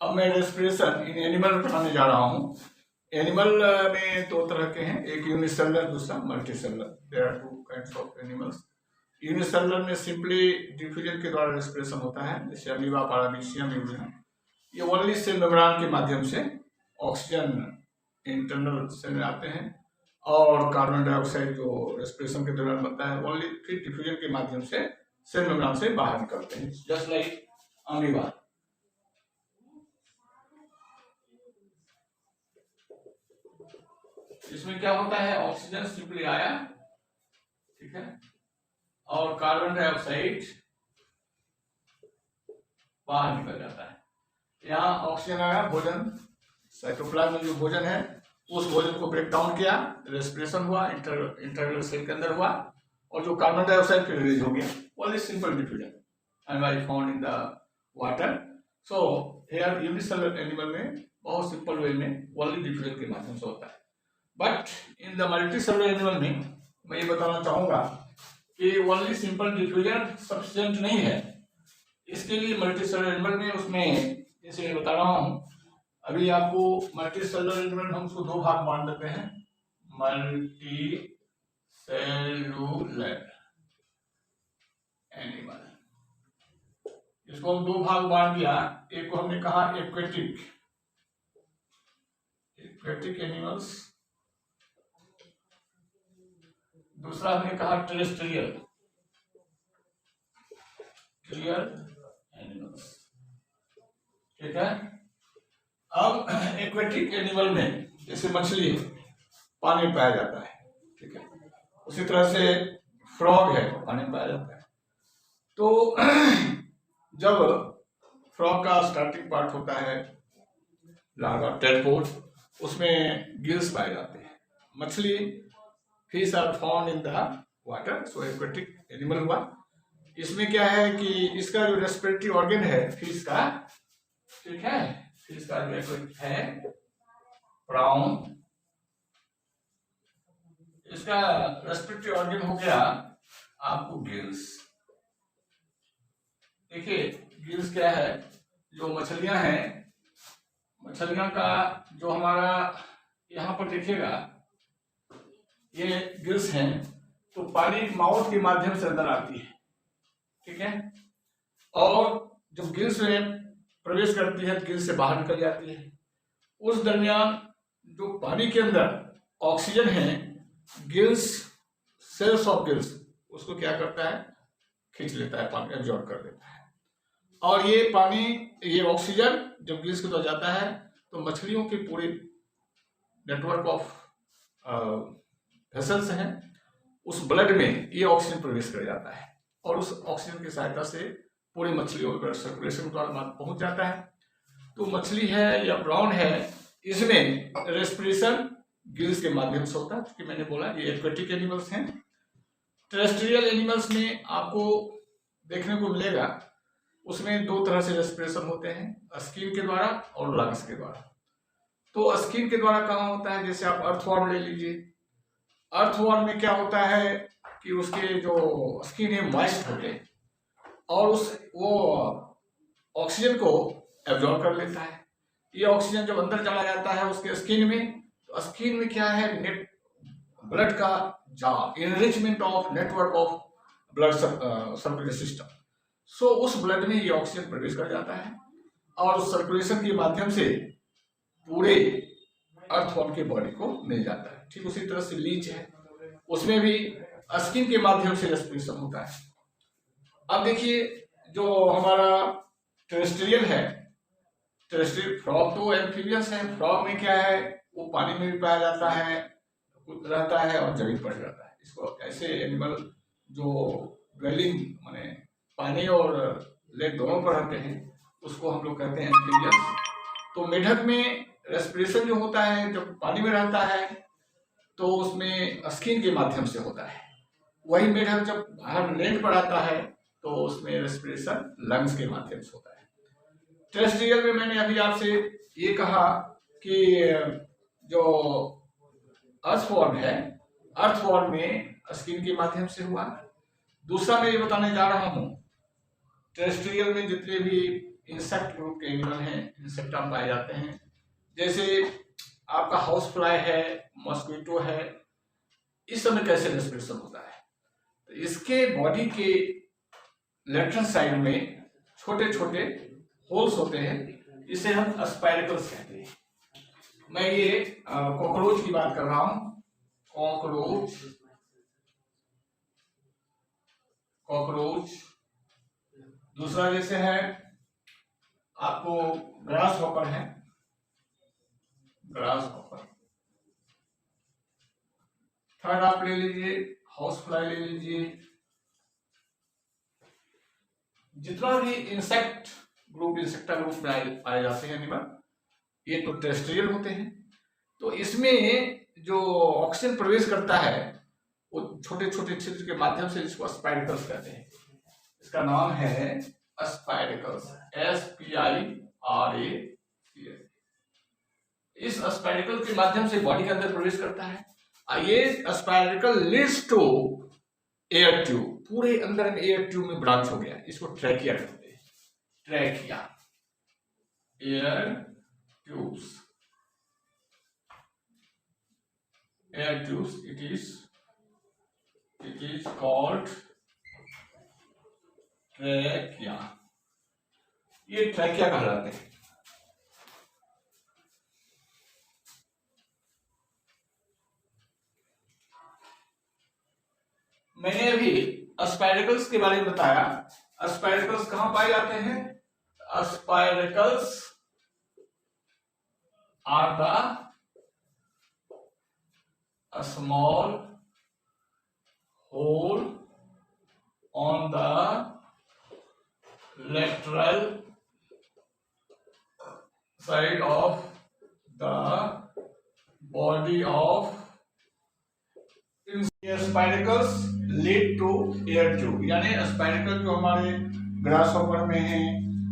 अब मैं respiration in animal बताने जा रहा हूँ। एनिमल में दो तरह के हैं, एक यूनिसेलुलर, दूसरा multicellular. There are two kinds of animals. Unicellular में सिंपली डिफ्यूजन के द्वारा रेस्पिरेशन होता है, जैसे अमीबा, पारामीशियम, यूरिया। ये ओनली सेल मेम्ब्रेन के माध्यम से ऑक्सीजन इंटरनल सेल में आते हैं, और कार्बन डाइऑक्साइड जो रेस्पिरेशन के दौरान बनता है ओनली फिर डिफ्यूजन के माध्यम से सेल मेम्ब्रेन से बाहर निकलते हैं, जस्ट लाइक अमीबा। इसमें क्या होता है, ऑक्सीजन सिंपली आया, ठीक है, और कार्बन डाइऑक्साइड बाहर निकल जाता है। यहाँ ऑक्सीजन आया, भोजन, साइटोप्लाज्म में जो भोजन है उस भोजन को ब्रेक डाउन किया, रेस्पिरेशन हुआ, इंटरनल सेल के अंदर हुआ, और जो कार्बन डाइऑक्साइड फिर रिलीज हो गया। Only simple diffusion and found in the water. So here unicellular animal में बहुत सिंपल वे में ओनली डिफ्यूजन के माध्यम से होता है। But in the multicellular animal में मैं ये बताना चाहूंगा कि ओनली सिंपल डिफ्यूजन सफिशिएंट नहीं है। इसके लिए मल्टीसेलुलर एनिमल में उसमें जैसे मैं बता रहा हूँ अभी आपको, मल्टीसेलुलर एनिमल हम उसको दो भाग बांट देते हैं, मल्टीसेलुलर एनिमल। इसको हम दो भाग बांट दिया। एक को हमने कहा एक्वेटिक एनिमल्स, दूसरा हमने कहा टेरेस्ट्रियल एनिमल्स, ठीक है। अब एक्वेटिक एनिमल में जैसे मछली पानी में पाया जाता है, ठीक है, उसी तरह से फ्रॉग है, पानी में पाया जाता है। तो जब फ्रॉग का स्टार्टिंग पार्ट होता है लार्वा टेडपोड, उसमें गिल्स पाए जाते हैं। मछली, fish are found in the water, so aquatic animal हुआ। इसमें क्या है कि इसका जो रेस्पिरेटरी ऑर्गन है फिश का, ठीक है, फिश का जो है प्राउन, इसका रेस्पिरेटरी ऑर्गन हो गया आपको गिल्स। देखिए गिल्स क्या है, जो मछलियां हैं, मछलियां का जो हमारा यहाँ पर देखिएगा ये गिल्स हैं, तो पानी माउथ के माध्यम से अंदर आती है, ठीक है, और जब गिल्स में प्रवेश करती है गिल्स से बाहर निकल जाती है। उस दरमियान जो पानी के अंदर ऑक्सीजन है, गिल्स, सेल्स ऑफ गिल्स उसको क्या करता है, खींच लेता है, पानी एब्जॉर्ब कर लेता है। और ये पानी, ये ऑक्सीजन जब गिल्स के द्वारा जाता है तो मछलियों के पूरे नेटवर्क ऑफ वेसल्स हैं, उस ब्लड में ये ऑक्सीजन प्रवेश कर जाता है, और उस ऑक्सीजन की सहायता से पूरी मछलियों पर सर्कुलेशन द्वारा पहुंच जाता है। तो मछली है या ब्राउन है, इसमें रेस्पिरेशन गिल्स के माध्यम से होता है, क्योंकि मैंने बोला ये एक्वेटिक एनिमल्स हैं। टेरेस्ट्रियल एनिमल्स में आपको देखने को मिलेगा उसमें दो तरह से रेस्पिरेशन होते हैं, स्किन के द्वारा और लंग्स के द्वारा। तो स्किन के द्वारा कहाँ होता है, जैसे आप अर्थवॉर्म ले लीजिए। अर्थवॉर्म में क्या होता है कि उसके जो स्किन है मॉइस्ट होते हैं, और वो ऑक्सीजन को एब्जॉर्ब कर लेता है। ये ऑक्सीजन जब अंदर चला जाता है उसके स्किन में, तो स्किन में क्या है, ब्लड का enrichment of network of blood circulation system. So उस ब्लड में ये ऑक्सीजन प्रवेश कर जाता है, और उस सर्कुलेशन के माध्यम से पूरे अर्थवॉर्म के बॉडी को मिल जाता है। ठीक उसी तरह से लीच है, उसमें भी स्किन के माध्यम से रेस्पिरेशन होता है। अब देखिए जो हमारा टेरेस्ट्रियल है, टेरेस्ट्रियल फ्रॉग तो एम्फीबियंस है। फ्रॉग में क्या है, वो पानी में भी पाया जाता है, कूद रहता है और जमीन पर रहता है। इसको ऐसे एनिमल जो ड्वेलिंग माने पानी और लेक दोनों पर रहते हैं उसको हम लोग कहते हैं एम्फीबियंस। तो मेढक में रेस्पिरेशन जो होता है जब पानी में रहता है तो उसमें स्किन के माध्यम से होता है। वही मेढक जब बाहर लैंड पर आता है तो उसमें रेस्पिरेशन लंग्स के माध्यम से होता है। टेरेस्ट्रियल में मैंने अभी आपसे ये कहा कि जो अर्थवॉर्म है, अर्थवॉर्म में स्किन के माध्यम से हुआ। दूसरा मैं ये बताने जा रहा हूँ, टेरेस्ट्रियल में जितने भी इंसेक्ट ग्रुप के एनिमल हैं, इंसेक्टा पाए जाते हैं। जैसे आपका हाउस फ्लाई है, मॉस्किटो है, इस समय कैसे रेस्पिरेशन होता है? तो इसके बॉडी के लेफ्ट साइड में छोटे छोटे होल्स होते हैं, इसे हम स्पाइरकल्स कहते हैं। मैं ये कॉकरोच की बात कर रहा हूं। कॉकरोच। दूसरा जैसे है आपको ग्रास हॉपर है, ग्रास हॉपर। थर्ड आप ले लीजिए हाउस फ्लाई ले लीजिए। जितना भी इंसेक्ट ग्रुप, इंसेक्टा ग्रुप में पाए जाते हैं एनिमल, ये तो टेरेस्ट्रियल होते हैं। तो इसमें जो ऑक्सीजन प्रवेश करता है वो छोटे छोटे छिद्र के माध्यम से, इसको स्पाइरकल्स कहते हैं। इसका नाम है स्पाइरकल्स, SPIRACL। इस स्पाइरकल के माध्यम से बॉडी के अंदर प्रवेश करता है। ये स्पाइरकल लीड्स टू एयर ट्यूब, पूरे अंदर में एयर ट्यूब में ब्रांच हो गया, इसको ट्रैकिया कहते हैं। Trachea, air tubes, air tubes, it is called trachea. ये ट्रैकिया कहलाते हैं। मैंने अभी स्पाइरकल्स के बारे में बताया। स्पाइरकल्स कहां पाए जाते हैं? Spiracles are the small hole on the lateral side of the body of spiracles lead to air tube. यानी स्पाइरकल जो हमारे ग्रास हॉपर में है,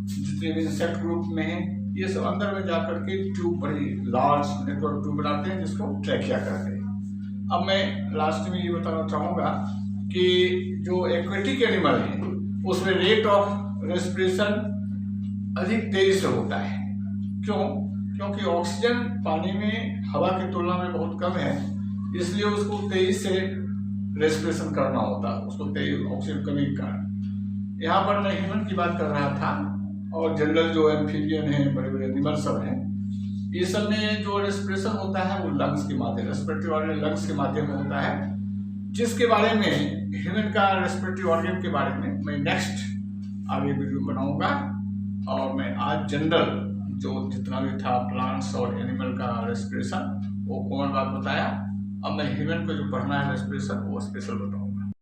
जितने भी इंसेक्ट ग्रुप में है, ये सब अंदर में जाकर के ट्यूब, बड़ी लार्ज नेटवर्क ट्यूब बनाते हैं, जिसको ट्रैकिया कहते हैं। अब मैं लास्ट में ये बताना चाहूँगा कि जो एक्वेटिक एनिमल है उसमें रेट ऑफ रेस्पिरेशन अधिक तेजी से होता है। क्यों? क्योंकि ऑक्सीजन पानी में हवा की तुलना में बहुत कम है, इसलिए उसको तेजी से रेस्पिरेशन करना होता है, उसको तेज ऑक्सीजन कमी के कारण। यहाँ पर मैं ह्यूमन की बात कर रहा था, और जनरल जो एम्फीबियन है, बड़े बड़े एनिमल सब हैं, ये सब में जो रेस्पिरेशन होता है वो लंग्स के माध्यम, रेस्पिरेटरी ऑर्गन लंग्स के माध्यम में होता है, जिसके बारे में ह्यूमन का रेस्पिरेटरी ऑर्गन के बारे में मैं नेक्स्ट आगे वीडियो बनाऊंगा। और मैं आज जनरल जो जितना भी था प्लांट्स और एनिमल का रेस्पिरेशन वो कॉमन बात बताया। अब मैं ह्यूमन को जो पढ़ना है रेस्पिरेशन वो स्पेशल बताऊंगा।